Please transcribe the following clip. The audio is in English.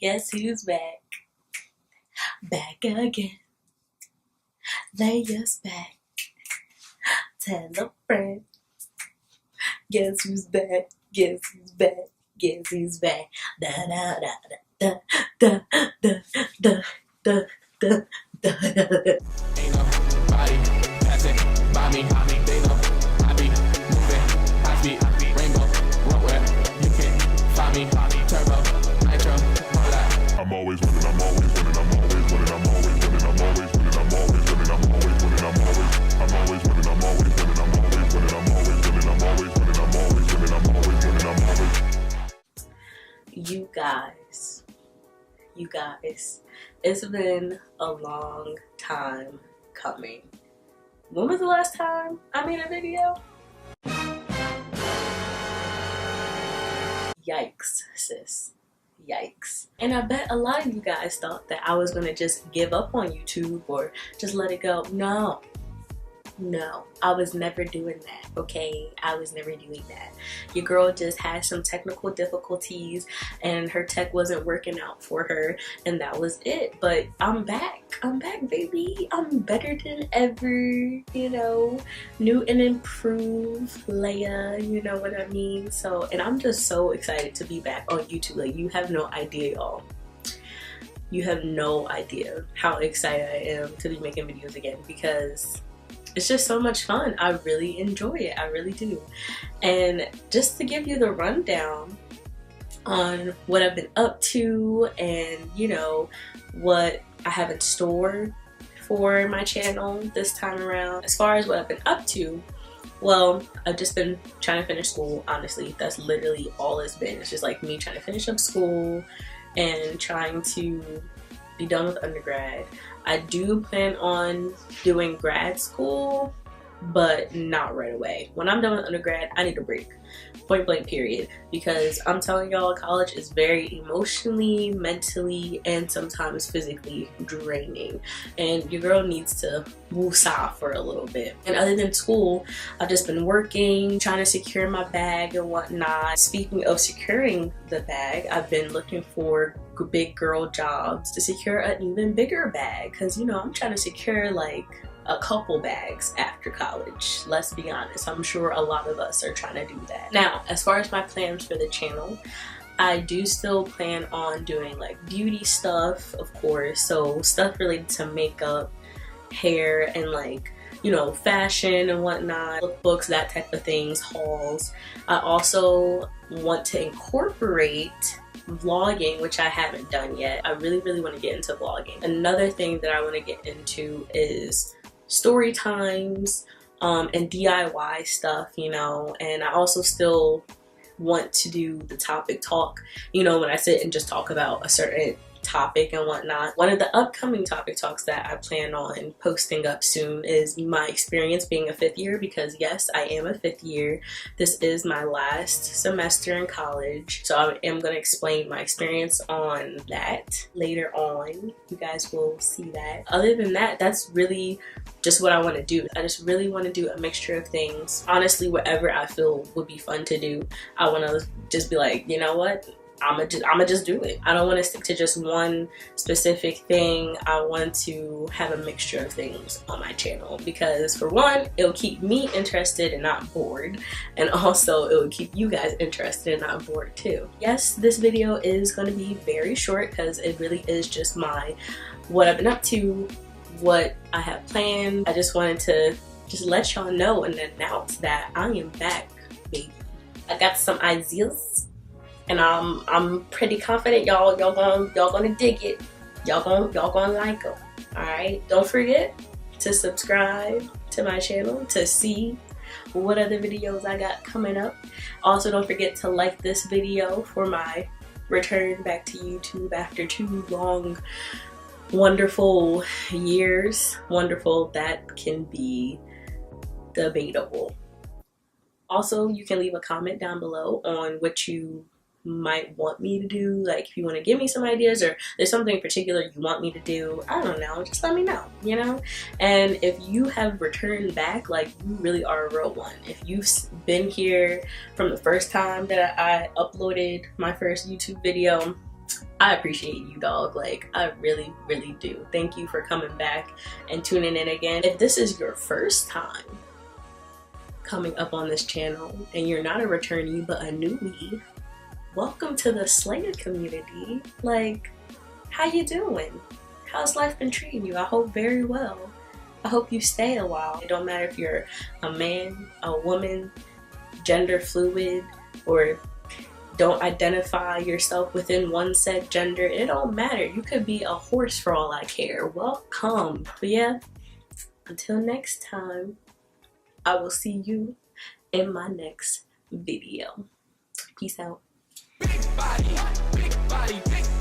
Guess who's back? Back again. Laya's back. Tell a friend. Guess who's back? Guess who's back? Guess who's back? Da da da da da da da da da da da. Ain't nobody passing by me. They know I be moving high speed, rainbow, road where you can find me. Turbo, nitro, all that. I'm always winning. I'm always winning. I'm always winning. I'm always winning. I'm always winning. I'm always winning. I'm always winning. I'm always winning. I'm always winning. I'm always winning. I'm always winning. I'm always winning. I'm always winning. I'm always winning. I'm always. You guys, it's been a long time coming. When was the last time I made a video? Yikes, sis. Yikes. And I bet a lot of you guys thought that I was gonna just give up on YouTube or just let it go. No, I was never doing that, okay? I was never doing that. Your girl just had some technical difficulties and her tech wasn't working out for her, and that was it. But I'm back, baby. I'm better than ever, you know, new and improved Laya, you know what I mean? So, and I'm just so excited to be back on YouTube. Like, you have no idea, y'all. You have no idea how excited I am to be making videos again, because it's just so much fun. I really enjoy it. I really do. And just to give you the rundown on what I've been up to and, you know, what I have in store for my channel this time around. As far as what I've been up to, well, I've just been trying to finish school, honestly. That's literally all it's been. It's just like me trying to finish up school and trying to be done with undergrad. I do plan on doing grad school, but not right away. When I'm done with undergrad, I need a break. Point blank period. Because I'm telling y'all, college is very emotionally, mentally, and sometimes physically draining. And your girl needs to woosah for a little bit. And other than school, I've just been working, trying to secure my bag and whatnot. Speaking of securing the bag, I've been looking for big girl jobs to secure an even bigger bag. Because, you know, I'm trying to secure like a couple bags after college. Let's be honest, I'm sure a lot of us are trying to do that. Now, as far as my plans for the channel, I do still plan on doing like beauty stuff, of course, so stuff related to makeup, hair, and like, you know, fashion and whatnot, lookbooks, that type of things, hauls. I also want to incorporate vlogging, which I haven't done yet. I really want to get into vlogging. Another thing that I want to get into is story times and DIY stuff, you know. And I also still want to do the topic talk, you know, when I sit and just talk about a certain topic and whatnot. One of the upcoming topic talks that I plan on posting up soon is my experience being a fifth year, because yes, I am a fifth year. This is my last semester in college, so I am going to explain my experience on that later on. You guys will see that. Other than that, that's really just what I want to do. I just really want to do a mixture of things. Honestly, whatever I feel would be fun to do, I want to just be like, you know what? I'ma just do it. I don't want to stick to just one specific thing. I want to have a mixture of things on my channel, because for one, it'll keep me interested and not bored, and also it will keep you guys interested and not bored too. Yes, this video is going to be very short because it really is just what I've been up to, what I have planned. I just wanted to just let y'all know and announce that I am back, baby. I got some ideas, and I'm pretty confident y'all gonna dig it. Y'all gonna like them. All right. Don't forget to subscribe to my channel to see what other videos I got coming up. Also, don't forget to like this video for my return back to YouTube after 2 long, wonderful years. Wonderful, that can be debatable. Also, you can leave a comment down below on what you might want me to do. Like, if you want to give me some ideas, or there's something in particular you want me to do, I don't know, just let me know, you know. And if you have returned back, like, you really are a real one. If you've been here from the first time that I uploaded my first YouTube video, I appreciate you, dog. Like, I really, really do. Thank you for coming back and tuning in again. If this is your first time coming up on this channel and you're not a returnee but a newbie, welcome to the Slayer community. Like, how you doing? How's life been treating you? I hope very well. I hope you stay a while. It don't matter if you're a man, a woman, gender fluid, or don't identify yourself within one said gender. It don't matter. You could be a horse for all I care. Welcome. But yeah, until next time, I will see you in my next video. Peace out. Big body, big body, big